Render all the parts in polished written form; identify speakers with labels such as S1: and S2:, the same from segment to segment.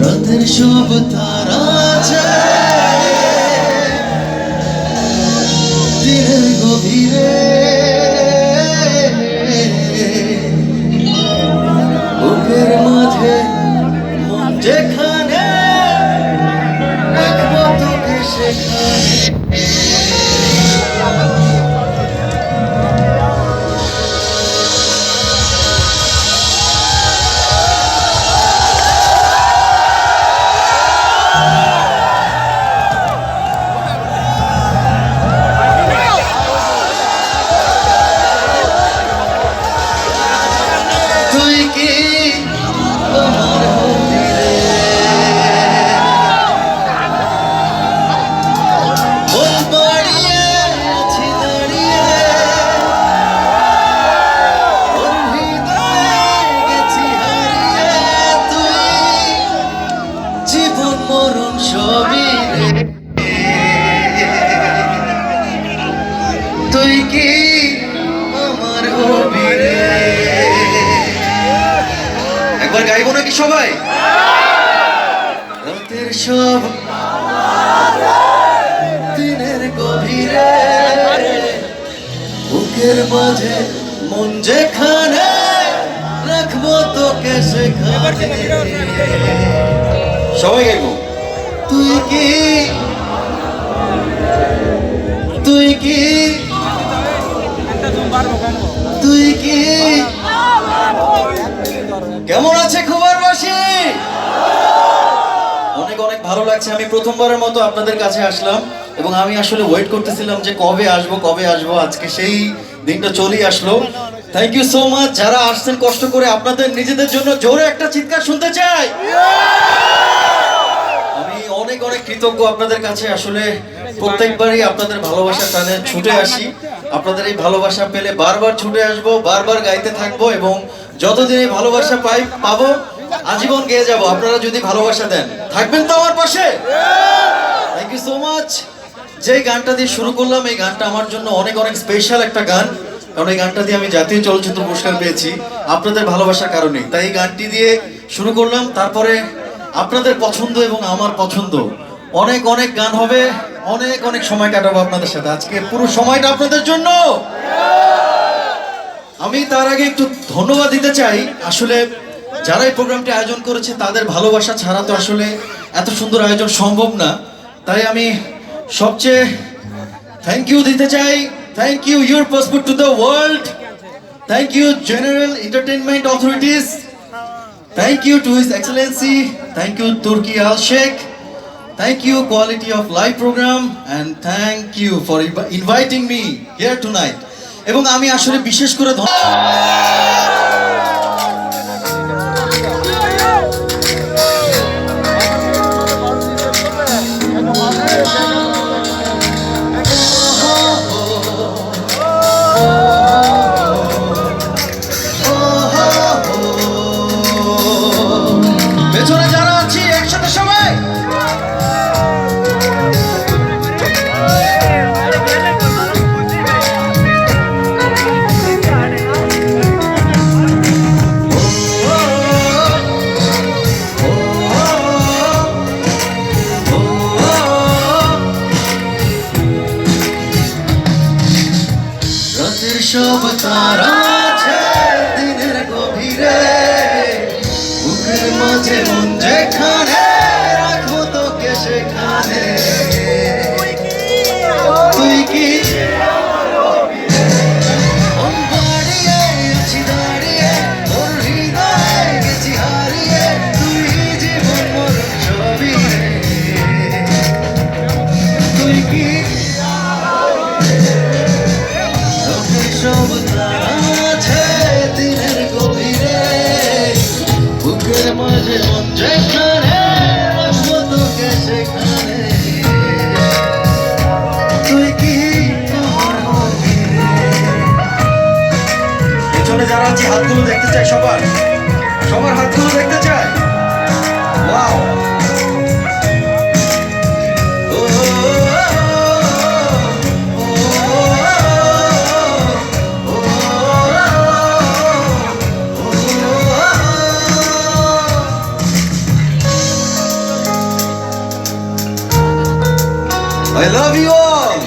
S1: রাতের সব তারা যায় দিনের গভীরে, বুকের মাঝে মন যেখানে রাখবো তোকে সেখানে। তুই কি আমার হবি রে? মন বাড়িয়ে আছি দাঁড়িয়ে, মন হৃদয়ে গেছি হারিয়ে। তুই জীবন মরণ সবই রে। তুই কি আমার হবি রে? একবার গাইবো নাকি সবাই? রাতের সব দিনের গভীরে, বুকের মাঝে মন যেখানে রাখবো তোকে সেখানে। সবাই গাইবো। তুই কি, তুই কি, তুই কি কেমন আছে খুবারবাসী? অনেক অনেক ভালো লাগছে। আমি প্রথমবারের মতো আপনাদের কাছে আসলাম এবং আমি আসলে ওয়েট করতেছিলাম যে কবে আসবো কবে আসবো। আজকে সেই দিনটা চলেই আসলো। থ্যাংক ইউ সো মাচ যারা আসছেন কষ্ট করে। আপনাদের নিজেদের জন্য জোরে একটা চিৎকার শুনতে চাই। আমি অনেক অনেক কৃতজ্ঞ আপনাদের কাছে। আসলে প্রত্যেকবারই আপনাদের ভালোবাসার টানে ছুটে আসি। আপনাদের এই ভালোবাসা পেলে বারবার ছুটে আসবো, বারবার গাইতে থাকবো এবং যতদিন এই ভালোবাসা পাবো আজীবন গেয়ে যাবো। আপনারা যদি ভালোবাসা দেন, থাকবেন তো আমার পাশে। Thank you so much. যে গানটা দিয়ে শুরু করলাম, এই গানটা আমার জন্য অনেক অনেক স্পেশাল একটা গান, কারণ এই গানটা দিয়ে আমি জাতীয় চলচ্চিত্র পুরস্কার পেয়েছি আপনাদের ভালোবাসার কারণে। তাই এই গানটি দিয়ে শুরু করলাম। তারপরে আপনাদের পছন্দ এবং আমার পছন্দ অনেক অনেক গান হবে, অনেক অনেক সময় কাটাবো আপনাদের সাথে। আজকে পুরো সময়টা আপনাদের জন্য। আমি তার আগে একটু ধন্যবাদ দিতে চাই। আসলে যারা এই প্রোগ্রামটি আয়োজন করেছে তাদের ভালোবাসা ছাড়া তো আসলে এত সুন্দর আয়োজন সম্ভব না। তাই আমি সবচেয়ে থ্যাংক ইউ দিতে চাই। Thank you your passport to the world. Thank you general entertainment authorities. Thank you to his excellency. Thank you Turki Al Sheikh. Thank you, Quality of Life program, and thank you for inviting me here tonight. এবং আমি আসলে বিশেষ করে পেছনে যারা আছি একসাথে সবাই সব তারা আছে দিনের গভীরে, বুকের মাঝে মন যেখানে রাখবো তোকে সেখানে। তুই কি মন বাড়িয়ে আছি দাঁড়িয়ে, তোর হৃদয়ে গেছি হারিয়ে। তুই জীবন মরণ সবই রে। তুই কি সব তারা আছে দিনের গভীরে, বুকের মাঝে মন যেখানে রাখবো তোকে সেখানে। তুই কি আমার হবি রে? পেছনে যারা আছে হাতগুলো দেখতে চাই, সবার হাতগুলো দেখতে চাই। Wow, I love you all.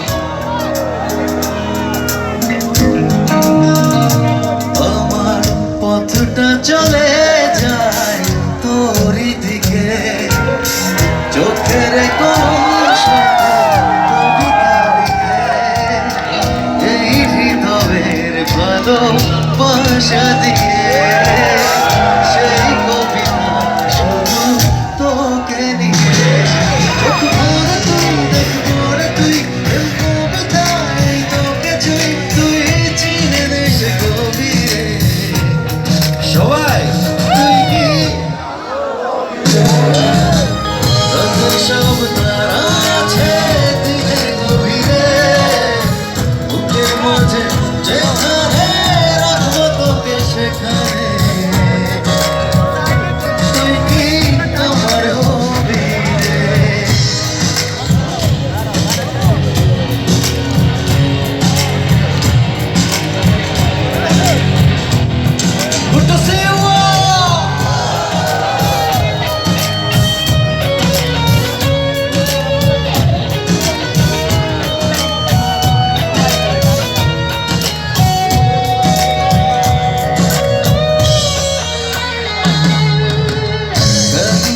S1: আমার পথটা চলে যায় তোরই দিকে, চোখের কোন কবিতা লিখে এই হৃদয়ের ভালোবাসা দিয়ে, সেই কবিতা শুধু তোকে নিয়ে। চোখ ভরে তুই দেখবো রে তুই, এই কবিতায় তোকে ছুঁই, তুই চিনে নে সে গভীরে। সবাই তুই কি সব তারা আছে দিনের গভীরে, বুকের মাঝে যেখানে রাখবো তোকে সেখানে, তুই কি আমার হবি রে। Good to see you all.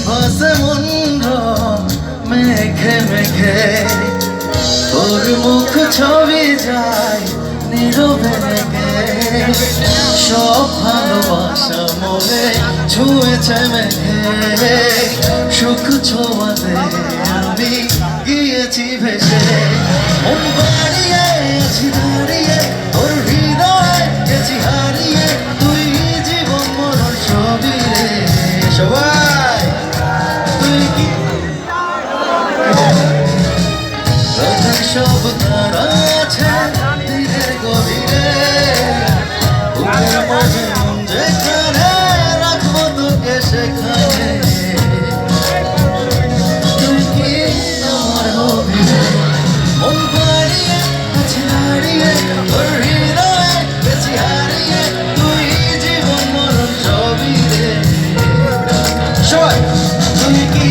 S1: ভাসে মন মেঘে মেঘে, তোর মুখ ছবি যায় নীরবে রেখে, সব ভালোবাসা মনে ছুঁয়েছে মেঘে, সুখ ছোঁয়াতে আমি গিয়েছি ভেসে, মন বাড়িয়ে আছি দাঁড়িয়ে তোর হৃদয়ে গেছি হারিয়ে, তুই জীবন মরণ সবই রে। সবাই তুই কি সব তারা আছে দিনের গভীরে, বুকের মাঝে মন যেখানে রাখবো তোকে সেখানে, তুই কি আমার হবি রে। মন বাড়িয়ে আছে হারিয়ে তোর হৃদয়ে গেছি হারিয়ে, তুই জীবন মরণ সবই রে। সবাই তুই কি